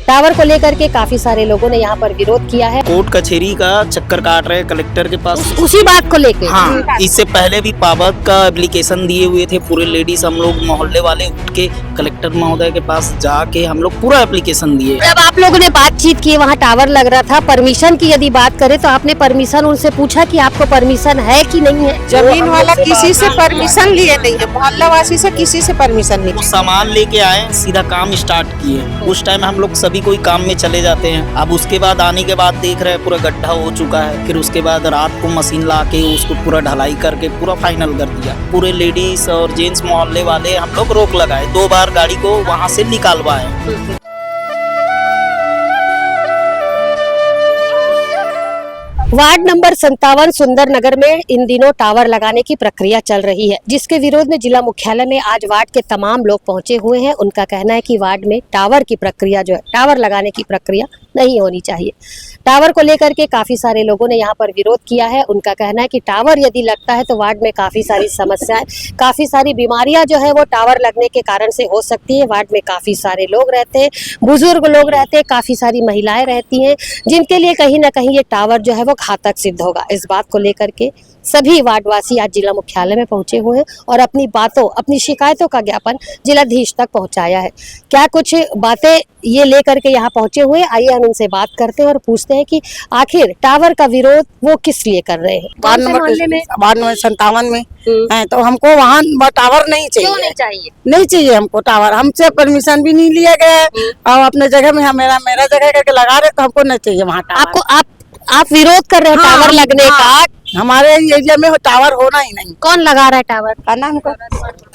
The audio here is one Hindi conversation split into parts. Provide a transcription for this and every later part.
टावर को लेकर के काफी सारे लोगों ने यहाँ पर विरोध किया है। कोर्ट कचहरी का चक्कर काट रहे कलेक्टर के पास उसी बात को लेकर। हाँ, इससे पहले भी पावक का एप्लीकेशन दिए हुए थे पूरे लेडीज, हम लोग मोहल्ले वाले उठ के कलेक्टर महोदय के पास जाके हम लोग पूरा एप्लीकेशन दिए। जब आप लोगों ने बातचीत की, वहाँ टावर लग रहा था, परमिशन की यदि बात करें तो आपने परमिशन उनसे पूछा कि आपको परमिशन है कि नहीं है? जमीन वाला किसी से परमिशन लिए नहीं है, मोहल्ला वासी से किसी से परमिशन नहीं। वो सामान लेके आए, सीधा काम स्टार्ट किए। उस टाइम हम लोग सभी कोई काम में चले जाते हैं। अब उसके बाद आने के बाद देख रहे हैं पूरा गड्ढा हो चुका है। फिर उसके बाद रात को मशीन ला के उसको पूरा ढलाई करके पूरा फाइनल कर दिया। पूरे लेडीज और जेंट्स मोहल्ले वाले हम लोग रोक लगाए, 2 बार गाड़ी को वहाँ से निकालवाए। वार्ड नंबर 57 सुंदर नगर में इन दिनों टावर लगाने की प्रक्रिया चल रही है, जिसके विरोध में जिला मुख्यालय में आज वार्ड के तमाम लोग पहुंचे हुए हैं। उनका कहना है कि वार्ड में टावर की प्रक्रिया जो है, टावर लगाने की प्रक्रिया नहीं होनी चाहिए। टावर को लेकर के काफी सारे लोगों ने यहाँ पर विरोध किया है। उनका कहना है कि टावर यदि लगता है तो वार्ड में काफी सारी समस्याएं, काफी सारी बीमारियां जो है वो टावर लगने के कारण से हो सकती है। वार्ड में काफी सारे लोग रहते हैं, बुजुर्ग लोग रहते हैं, काफी सारी महिलाएं रहती हैं, जिनके लिए कहीं ना कहीं ये टावर जो है वो घातक सिद्ध होगा। इस बात को लेकर के सभी वार्डवासी आज जिला मुख्यालय में पहुंचे हुए हैं और अपनी बातों, अपनी शिकायतों का ज्ञापन जिलाधीश तक पहुंचाया है। क्या कुछ बातें ये लेकर के यहाँ पहुंचे हुए, आइए हम इनसे बात करते हैं और पूछते हैं कि आखिर टावर का विरोध वो किस लिए कर रहे हैं। वार्ड नंबर 57 में है, तो हमको वहाँ टावर नहीं चाहिए। क्यों नहीं चाहिए? नहीं चाहिए हमको टावर, हमसे परमिशन भी नहीं लिया गया है और अपने जगह में हम मेरा जगह करके लगा रहे, तो हमको नहीं चाहिए वहाँ टावर। आप विरोध कर रहे हैं टावर लगने का? हमारे एरिया में टावर होना ही नहीं। कौन लगा रहा है टावर? का नाम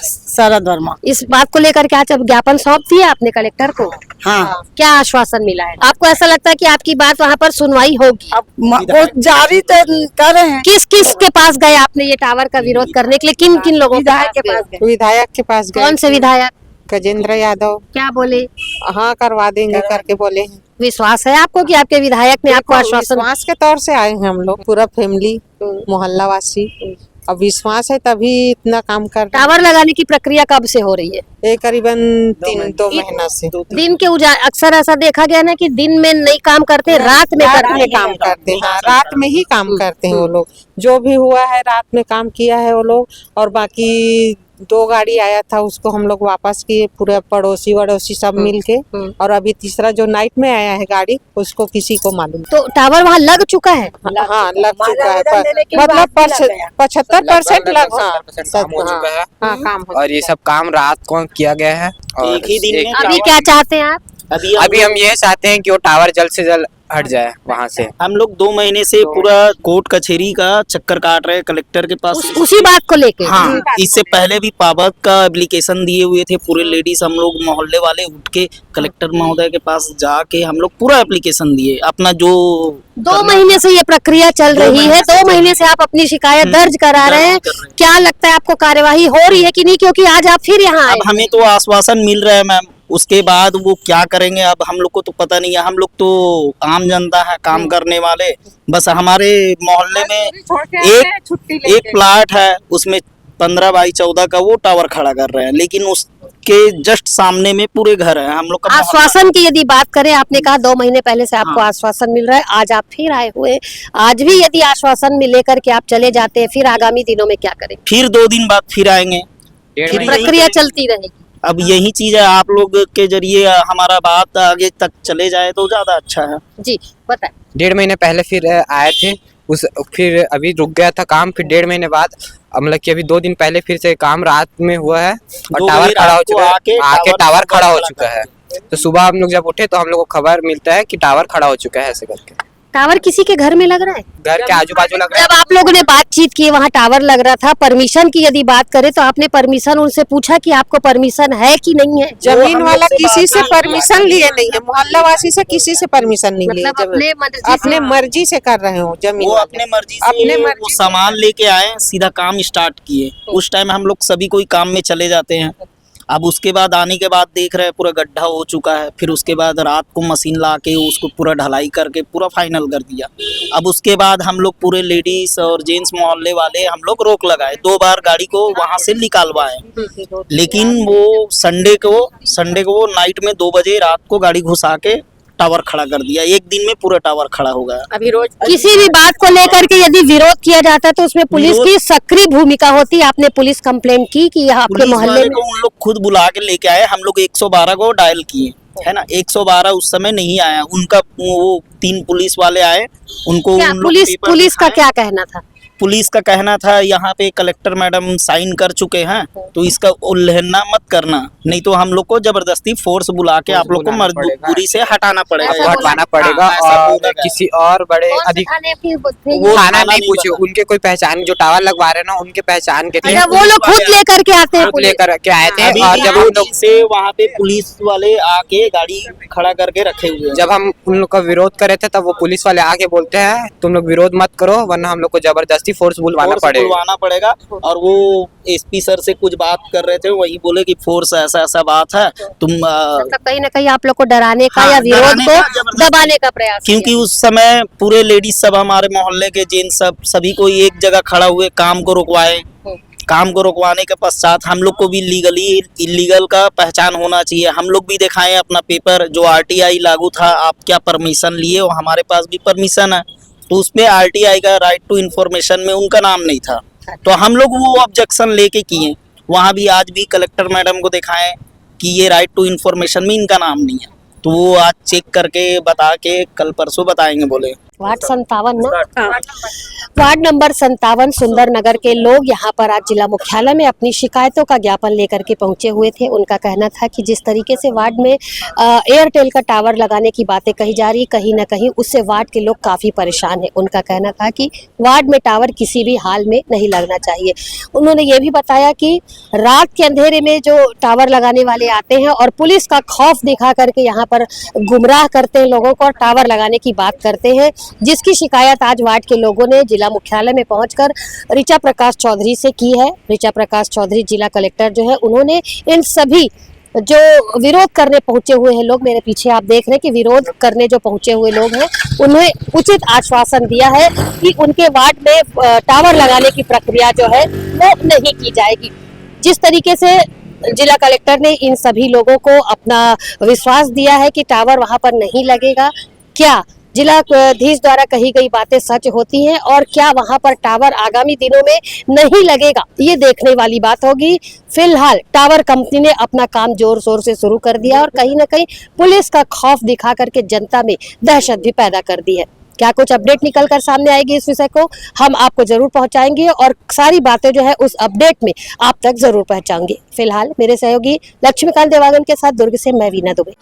शरद वर्मा। इस बात को लेकर के आज ज्ञापन सौंप दिया आपने कलेक्टर को? हाँ। क्या आश्वासन मिला है? आपको ऐसा लगता है कि आपकी बात वहाँ पर सुनवाई होगी? अब वो जारी तो कर रहे हैं। किस किस के पास गए आपने ये टावर का विरोध करने के लिए? किन किन लोगों विधायक के पास गए। विधायक के पास गए। कौन से विधायक? गजेंद्र यादव। क्या बोले? हाँ, करवा देंगे करके बोले हैं। विश्वास है आपको कि आपके विधायक ने आपको आश्वासन? विश्वास के तौर से आए हैं हम लोग, पूरा फैमिली, मोहल्ला वासी। अब विश्वास है तभी इतना काम कर। टावर लगाने की प्रक्रिया कब से हो रही है? ये करीबन 2 महीना से। दिन के अक्सर ऐसा देखा गया ना कि दिन में नहीं काम करते, रात में काम करते हैं। रात में ही काम करते हैं वो लोग। जो भी हुआ है रात में काम किया है वो लोग। और बाकी 2 गाड़ी आया था, उसको हम लोग वापस किए, पूरे पड़ोसी वड़ोसी सब मिल के। और अभी तीसरा जो नाइट में आया है गाड़ी, उसको किसी को मालूम। तो टावर वहाँ लग चुका है? हाँ, लग चुका है, मतलब 75% लग काम। और ये सब काम रात को किया गया है। और एक ही दिन में अभी क्या चाहते हैं आप? अभी हम ये चाहते हैं कि वो टावर जल्द से जल्द हट जाए वहाँ से। हम लोग 2 महीने से पूरा कोर्ट कचहरी का चक्कर काट रहे कलेक्टर के पास उसी बात को लेके। हाँ, इससे पहले भी पावक का एप्लीकेशन दिए हुए थे पूरे लेडीज, हम लोग मोहल्ले वाले उठ के कलेक्टर महोदय के पास जाके हम लोग पूरा एप्लीकेशन दिए अपना। जो 2 महीने से ये प्रक्रिया चल रही है, 2 महीने से आप अपनी शिकायत दर्ज करा रहे हैं। क्या लगता है आपको कार्यवाही हो रही है कि नहीं? क्योंकि आज आप फिर यहाँ आए। अब हमें तो आश्वासन मिल रहा है मैम, उसके बाद वो क्या करेंगे अब हम लोग को तो पता नहीं है। हम लोग तो आम जनता है, काम करने वाले। बस हमारे मोहल्ले में एक प्लाट है, उसमें 15 बाई 14 का वो टावर खड़ा कर रहे हैं, लेकिन उसके जस्ट सामने में पूरे घर है। हम लोग का आश्वासन की यदि बात करें, आपने कहा 2 महीने पहले से आपको आश्वासन मिल रहा है, आज आप फिर आए हुए। आज भी यदि आश्वासन मिले करके आप चले जाते हैं, फिर आगामी दिनों में क्या करेंगे? फिर 2 दिन बाद फिर आएंगे, फिर प्रक्रिया चलती रहेगी। अब यही चीज है, आप लोग के जरिए हमारा बात आगे तक चले जाए तो ज्यादा अच्छा है। जी बताएं। 1.5 महीने पहले फिर आए थे, फिर अभी रुक गया था काम। फिर 1.5 महीने बाद मतलब कि अभी 2 दिन पहले फिर से काम रात में हुआ है और टावर खड़ा हो चुका है। आके टावर खड़ा हो चुका है। तो सुबह हम लोग जब उठे तो हम लोग को खबर मिलता है कि टावर खड़ा हो चुका है ऐसे करके। टावर किसी के घर में लग रहा है? घर के आजू बाजू लग रहा है। जब आप लोगों ने बातचीत की, वहाँ टावर लग रहा था, परमिशन की यदि बात करें तो आपने परमिशन उनसे पूछा कि आपको परमिशन है कि नहीं है? जमीन वाला किसी से परमिशन लिए नहीं है, मोहल्ला वासी से किसी से परमिशन नहीं लिए। अपने मर्जी से कर रहे हो जमीन। वो अपने मर्जी से वो सामान लेके आए, सीधा काम स्टार्ट किए। उस टाइम हम लोग सभी कोई काम में चले जाते हैं। अब उसके बाद आने के बाद देख रहे हैं पूरा गड्ढा हो चुका है। फिर उसके बाद रात को मशीन ला के उसको पूरा ढलाई करके पूरा फाइनल कर दिया। अब उसके बाद हम लोग पूरे लेडीज और जेंट्स मोहल्ले वाले हम लोग रोक लगाए, 2 बार गाड़ी को वहाँ से निकालवाए। लेकिन वो संडे को वो नाइट में 2 बजे रात को गाड़ी घुसा के टावर खड़ा कर दिया, एक दिन में पूरा टावर खड़ा हो गया। अभी रोज किसी भी बात को लेकर के यदि विरोध किया जाता है तो उसमें पुलिस की सक्रिय भूमिका होती है। आपने पुलिस कंप्लेंट की कि यहाँ आपके पुलिस मोहल्ले वाले में को उन लोग खुद बुला के लेके आए, हम लोग 112 को डायल किए, है ना। 112 उस समय नहीं आया, उनका वो 3 पुलिस वाले आए, उनको क्या उन लोग पुलिस पेपर पुलिस का दिखाए। क्या कहना था? पुलिस का कहना था यहाँ पे कलेक्टर मैडम साइन कर चुके हैं, तो इसका उल्लंघन मत करना, नहीं तो हम लोग को जबरदस्ती फोर्स बुला के आप लोग को बुलाना पड़ेगा। मजबूरी से हटाना पड़ेगा। ऐसा हटवाना पड़ेगा हाँ, ऐसा और बोला गया। किसी और बड़े कौन से अधिक थाने की वो थाना थाना नहीं नहीं पूछे, बता। उनके कोई पहचान जो टावर लगवा रहे हैं ना उनके पहचान के थे, अच्छा, वो लोग खुद लेकर के आते हैं खुद पुलिस? लेकर के आए थे। अभी और भी जब हम लोग से वहाँ पे पुलिस वाले आके गाड़ी खड़ा करके रखे हुए हैं। जब हम उन लोग का विरोध करे थे तब वो पुलिस वाले आके बोलते हैं तुम लोग विरोध मत करो वरना हम लोग को जबरदस्ती फोर्स बुलवाना फोर्स पड़ेगा। बुलवाना पड़ेगा। और वो एसपी सर से कुछ बात कर रहे थे, वही बोले कि फोर्स ऐसा ऐसा बात है, तुम मतलब कहीं ना कहीं आप लोग को डराने का हाँ, या विरोध डराने को का जबरदस्ती। दबाने का प्रयास क्योंकि उस समय पूरे लेडीज सब हमारे मोहल्ले के जेंट्स सब सभी को एक जगह खड़ा हुए काम को रुकवाए। काम को रुकवाने के पश्चात हम लोग को भी लीगली इलीगल का पहचान होना चाहिए, हम लोग भी दिखाएं अपना पेपर जो आरटीआई लागू था, आप क्या परमिशन लिए हो, हमारे पास भी परमिशन है, तो उसमें आरटीआई का राइट टू इन्फॉर्मेशन में उनका नाम नहीं था, तो हम लोग वो ऑब्जेक्शन लेके किए। वहाँ भी आज भी कलेक्टर मैडम को दिखाएं कि ये राइट टू इन्फॉर्मेशन में इनका नाम नहीं है, तो वो आज चेक करके बता के कल परसों बताएंगे बोले। वार्ड 57 ना, वार्ड नंबर 57 सुंदर नगर के लोग यहाँ पर आज जिला मुख्यालय में अपनी शिकायतों का ज्ञापन लेकर के पहुंचे हुए थे। उनका कहना था कि जिस तरीके से वार्ड में एयरटेल का टावर लगाने की बातें कही जा रही, कहीं ना कहीं उससे वार्ड के लोग काफी परेशान हैं। उनका कहना था कि वार्ड में टावर किसी भी हाल में नहीं लगना चाहिए। उन्होंने ये भी बताया कि रात के अंधेरे में जो टावर लगाने वाले आते हैं और पुलिस का खौफ दिखा करके यहाँ पर गुमराह करते हैं लोगों को और टावर लगाने की बात करते हैं, जिसकी शिकायत आज वार्ड के लोगों ने जिला मुख्यालय में पहुंचकर ऋचा प्रकाश चौधरी से की है। ऋचा प्रकाश चौधरी जिला कलेक्टर जो है, उन्होंने इन सभी जो विरोध करने पहुंचे हुए हैं लोग, मेरे पीछे आप देख रहे हैं कि विरोध करने जो पहुंचे हुए लोग हैं, उन्हें उचित आश्वासन दिया है कि उनके वार्ड में टावर लगाने की प्रक्रिया जो है वो नहीं की जाएगी। जिस तरीके से जिला कलेक्टर ने इन सभी लोगों को अपना विश्वास दिया है कि टावर वहां पर नहीं लगेगा, क्या जिलाधीश द्वारा कही गई बातें सच होती हैं और क्या वहां पर टावर आगामी दिनों में नहीं लगेगा, ये देखने वाली बात होगी। फिलहाल टावर कंपनी ने अपना काम जोर शोर से शुरू कर दिया और कहीं ना कहीं पुलिस का खौफ दिखा करके जनता में दहशत भी पैदा कर दी है। क्या कुछ अपडेट निकल कर सामने आएगी इस विषय को हम आपको जरूर पहुंचाएंगे और सारी बातें जो है उस अपडेट में आप तक जरूर पहुंचाएंगे। फिलहाल मेरे सहयोगी लक्ष्मीकांत देवागन के साथ दुर्ग से मैं वीना दुबे।